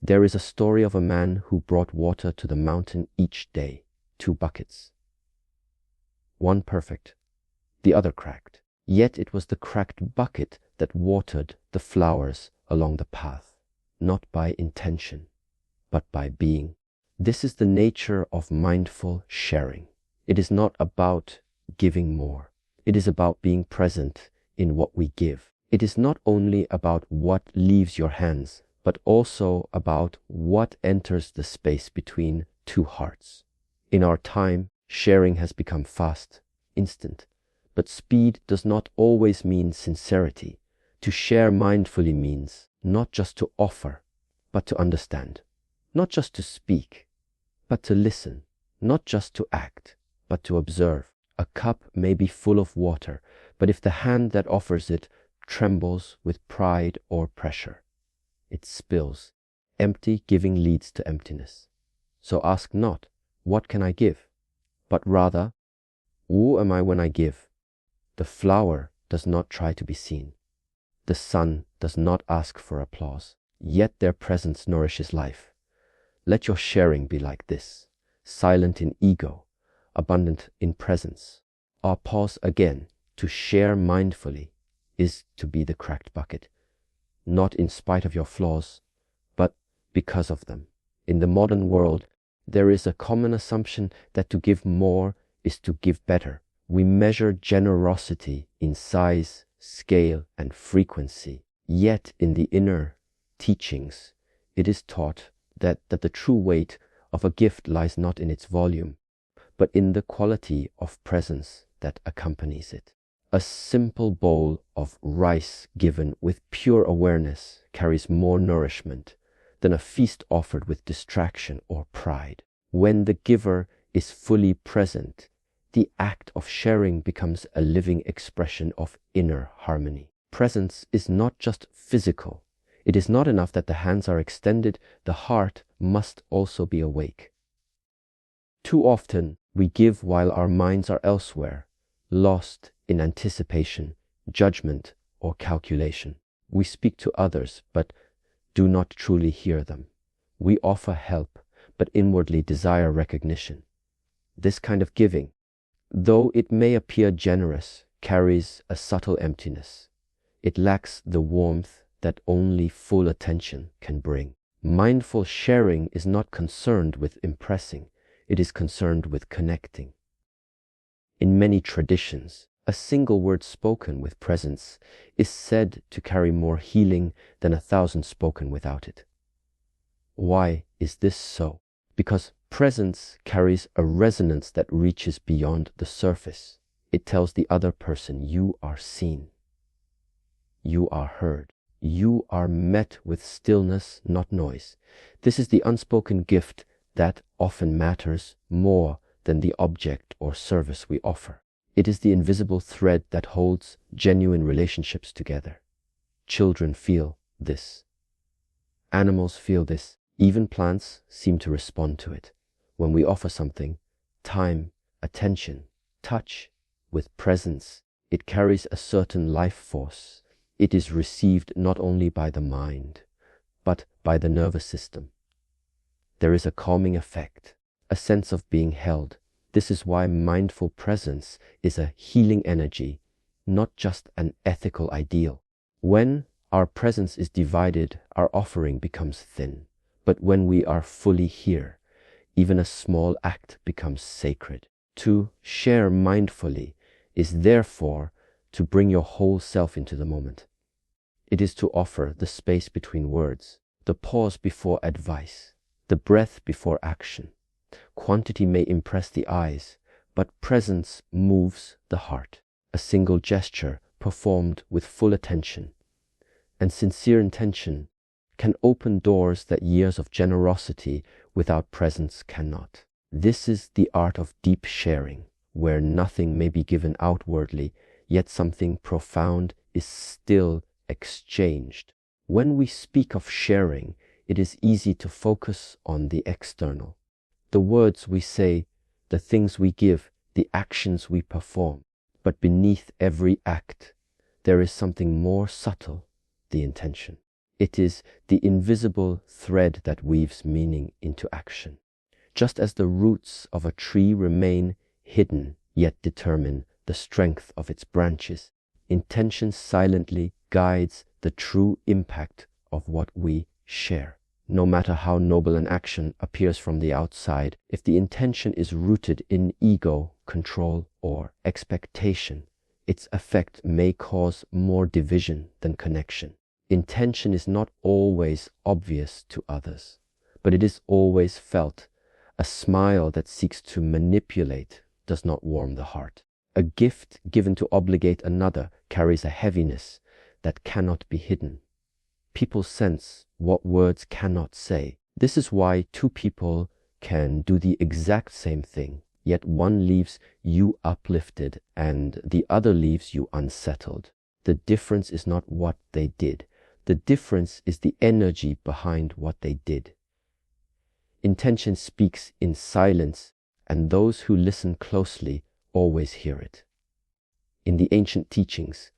There is a story of a man who brought water to the mountain each day, 2 buckets. One perfect, the other cracked. Yet it was the cracked bucket that watered the flowers along the path, not by intention, but by being. This is the nature of mindful sharing. It is not about giving more. It is about being present in what we give. It is not only about what leaves your hands, but also about what enters the space between 2 hearts. In our time, sharing has become fast, instant, but speed does not always mean sincerity. To share mindfully means not just to offer, but to understand, not just to speak, but to listen, not just to act, but to observe. A cup may be full of water, but if the hand that offers it trembles with pride or pressure, it spills. Empty giving leads to emptiness. So ask not, what can I give? But rather, who am I when I give? The flower does not try to be seen. The sun does not ask for applause, yet their presence nourishes life. Let your sharing be like this, silent in ego, abundant in presence. Our pause again, to share mindfully, is to be the cracked bucket, not in spite of your flaws, but because of them. In the modern world, there is a common assumption that to give more is to give better. We measure generosity in size, scale, and frequency. Yet in the inner teachings, it is taught that the true weight of a gift lies not in its volume, but in the quality of presence that accompanies it. A simple bowl of rice given with pure awareness carries more nourishment than a feast offered with distraction or pride. When the giver is fully present, the act of sharing becomes a living expression of inner harmony. Presence is not just physical. It is not enough that the hands are extended, the heart must also be awake. Too often, we give while our minds are elsewhere, lost in anticipation, judgment, or calculation. We speak to others, but do not truly hear them. We offer help, but inwardly desire recognition. This kind of giving, though it may appear generous, carries a subtle emptiness. It lacks the warmth that only full attention can bring. Mindful sharing is not concerned with impressing, it is concerned with connecting. In many traditions, a single word spoken with presence is said to carry more healing than 1,000 spoken without it. Why is this so? Because presence carries a resonance that reaches beyond the surface. It tells the other person you are seen, you are heard, you are met with stillness, not noise. This is the unspoken gift that often matters more than the object or service we offer. It is the invisible thread that holds genuine relationships together. Children feel this. Animals feel this. Even plants seem to respond to it. When we offer something, time, attention, touch, with presence, it carries a certain life force. It is received not only by the mind, but by the nervous system. There is a calming effect, a sense of being held. This is why mindful presence is a healing energy, not just an ethical ideal. When our presence is divided, our offering becomes thin. But when we are fully here, even a small act becomes sacred. To share mindfully is therefore to bring your whole self into the moment. It is to offer the space between words, the pause before advice, the breath before action. Quantity may impress the eyes, but presence moves the heart. A single gesture performed with full attention and sincere intention can open doors that years of generosity without presence cannot. This is the art of deep sharing, where nothing may be given outwardly, yet something profound is still exchanged. When we speak of sharing, it is easy to focus on the external. The words we say, the things we give, the actions we perform. But beneath every act, there is something more subtle, the intention. It is the invisible thread that weaves meaning into action. Just as the roots of a tree remain hidden yet determine the strength of its branches, intention silently guides the true impact of what we share. No matter how noble an action appears from the outside, if the intention is rooted in ego, control, or expectation, its effect may cause more division than connection. Intention is not always obvious to others, but it is always felt. A smile that seeks to manipulate does not warm the heart. A gift given to obligate another carries a heaviness that cannot be hidden. People sense what words cannot say. This is why two people can do the exact same thing, yet one leaves you uplifted and the other leaves you unsettled. The difference is not what they did. The difference is the energy behind what they did. Intention speaks in silence, and those who listen closely always hear it. In the ancient teachings,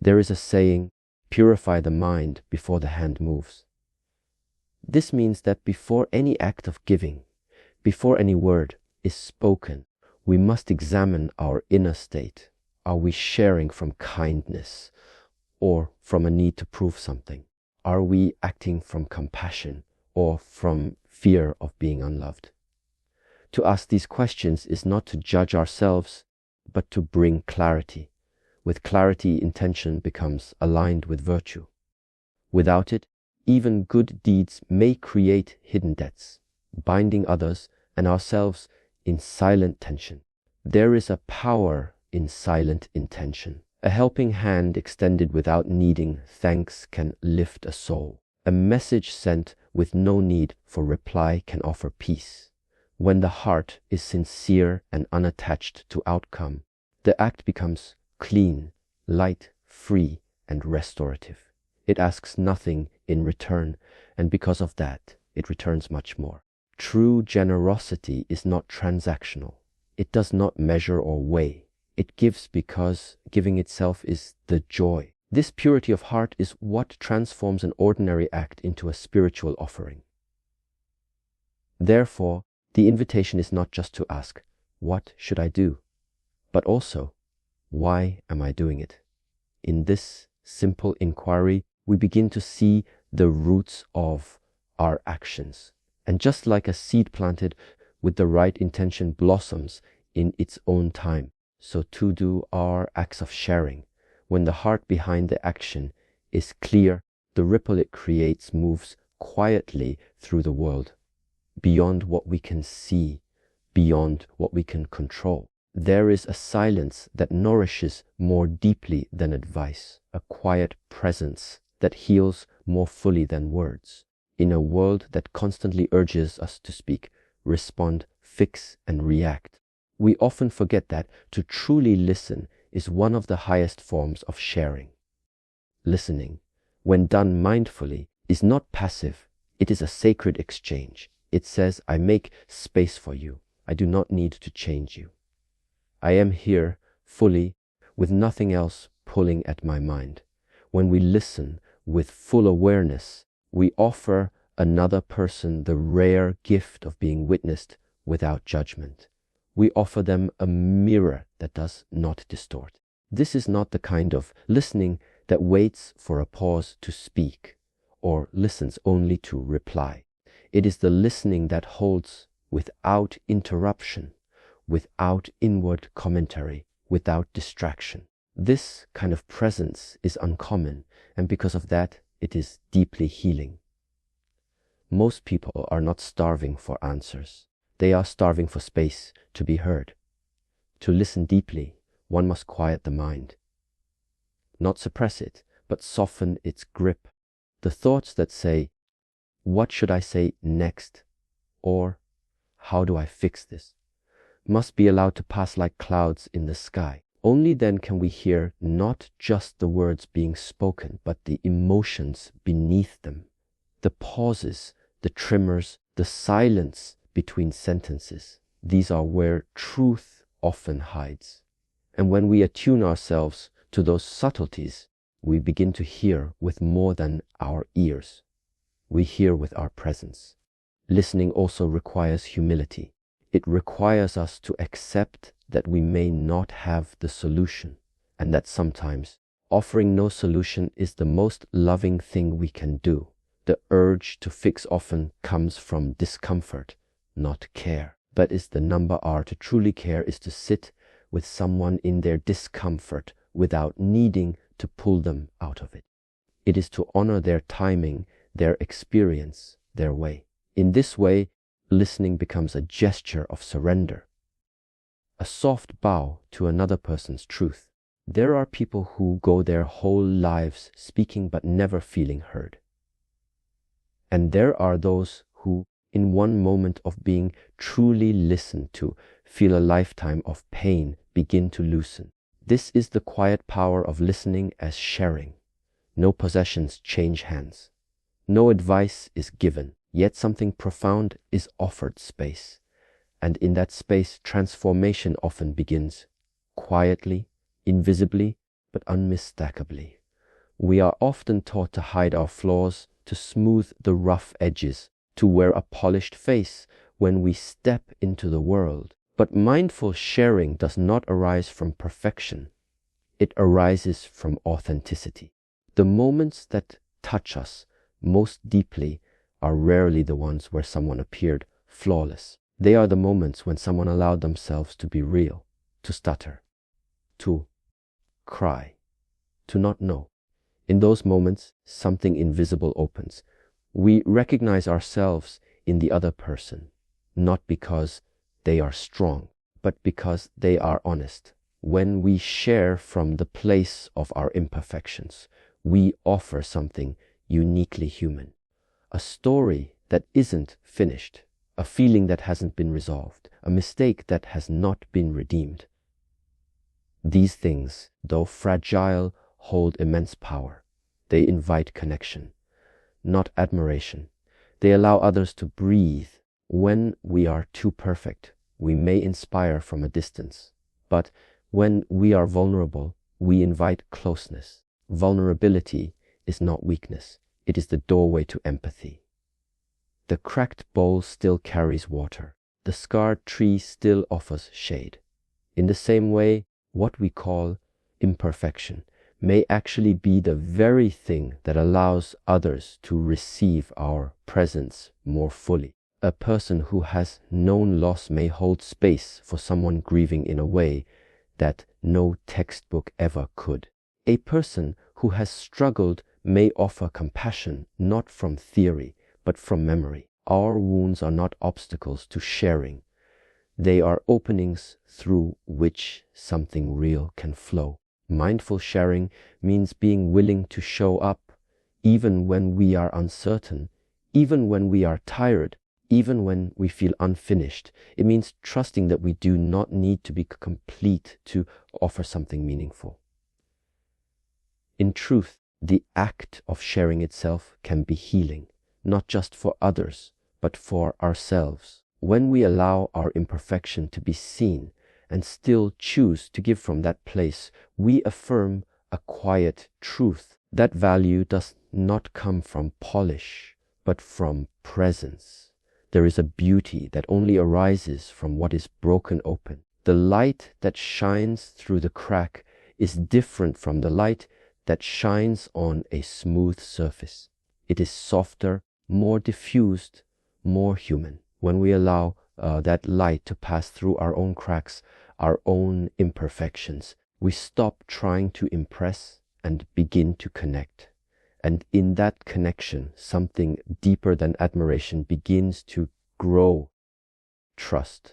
there is a saying, "Purify the mind before the hand moves." This means that before any act of giving, before any word is spoken, we must examine our inner state. Are we sharing from kindness or from a need to prove something? Are we acting from compassion or from fear of being unloved? To ask these questions is not to judge ourselves, but to bring clarity. With clarity, intention becomes aligned with virtue. Without it, even good deeds may create hidden debts, binding others and ourselves in silent tension. There is a power in silent intention. A helping hand extended without needing thanks can lift a soul. A message sent with no need for reply can offer peace. When the heart is sincere and unattached to outcome, the act becomes clean, light, free, and restorative. It asks nothing in return, and because of that, it returns much more. True generosity is not transactional. It does not measure or weigh. It gives because giving itself is the joy. This purity of heart is what transforms an ordinary act into a spiritual offering. Therefore, the invitation is not just to ask, "What should I do?" but also, "Why am I doing it?" In this simple inquiry, we begin to see the roots of our actions. And just like a seed planted with the right intention blossoms in its own time, so too do our acts of sharing. When the heart behind the action is clear, the ripple it creates moves quietly through the world, beyond what we can see, beyond what we can control. There is a silence that nourishes more deeply than advice, a quiet presence that heals more fully than words. In a world that constantly urges us to speak, respond, fix, and react, we often forget that to truly listen is one of the highest forms of sharing. Listening, when done mindfully, is not passive. It is a sacred exchange. It says, "I make space for you. I do not need to change you. I am here fully with nothing else pulling at my mind." When we listen with full awareness, we offer another person the rare gift of being witnessed without judgment. We offer them a mirror that does not distort. This is not the kind of listening that waits for a pause to speak or listens only to reply. It is the listening that holds without interruption, without inward commentary, without distraction. This kind of presence is uncommon, and because of that, it is deeply healing. Most people are not starving for answers. They are starving for space to be heard. To listen deeply, one must quiet the mind. Not suppress it, but soften its grip. The thoughts that say, "What should I say next?" or "How do I fix this?" must be allowed to pass like clouds in the sky. Only then can we hear not just the words being spoken, but the emotions beneath them. The pauses, the tremors, the silence between sentences. These are where truth often hides. And when we attune ourselves to those subtleties, We begin to hear with more than our ears. We hear with our presence. Listening also requires humility. It requires us to accept that we may not have the solution, and that sometimes offering no solution is the most loving thing we can do. The urge to fix often comes from discomfort, not care. But is the number R to truly care is to sit with someone in their discomfort without needing to pull them out of it. It is to honor their timing, their experience, their way. In this way, listening becomes a gesture of surrender, a soft bow to another person's truth. There are people who go their whole lives speaking but never feeling heard. And there are those who, in one moment of being truly listened to, feel a lifetime of pain begin to loosen. This is the quiet power of listening as sharing. No possessions change hands. No advice is given, yet something profound is offered space. And in that space, transformation often begins, quietly, invisibly, but unmistakably. We are often taught to hide our flaws, to smooth the rough edges, to wear a polished face when we step into the world. But mindful sharing does not arise from perfection. It arises from authenticity. The moments that touch us most deeply are rarely the ones where someone appeared flawless. They are the moments when someone allowed themselves to be real, to stutter, to cry, to not know. In those moments, something invisible opens. We recognize ourselves in the other person, not because they are strong, but because they are honest. When we share from the place of our imperfections, we offer something uniquely human. A story that isn't finished, a feeling that hasn't been resolved, a mistake that has not been redeemed. These things, though fragile, hold immense power. They invite connection, not admiration. They allow others to breathe. When we are too perfect, we may inspire from a distance. But when we are vulnerable, we invite closeness. Vulnerability is not weakness. It is the doorway to empathy. The cracked bowl still carries water. The scarred tree still offers shade. In the same way, what we call imperfection may actually be the very thing that allows others to receive our presence more fully. A person who has known loss may hold space for someone grieving in a way that no textbook ever could. A person who has struggled may offer compassion not from theory, but from memory. Our wounds are not obstacles to sharing. They are openings through which something real can flow. Mindful sharing means being willing to show up, even when we are uncertain, even when we are tired, even when we feel unfinished. It means trusting that we do not need to be complete to offer something meaningful. In truth, the act of sharing itself can be healing, not just for others, but for ourselves. When we allow our imperfection to be seen and still choose to give from that place, we affirm a quiet truth. That value does not come from polish, but from presence. There is a beauty that only arises from what is broken open. The light that shines through the crack is different from the light that shines on a smooth surface. It is softer, more diffused, more human. When we allow that light to pass through our own cracks, our own imperfections, we stop trying to impress and begin to connect. And in that connection, something deeper than admiration begins to grow: trust.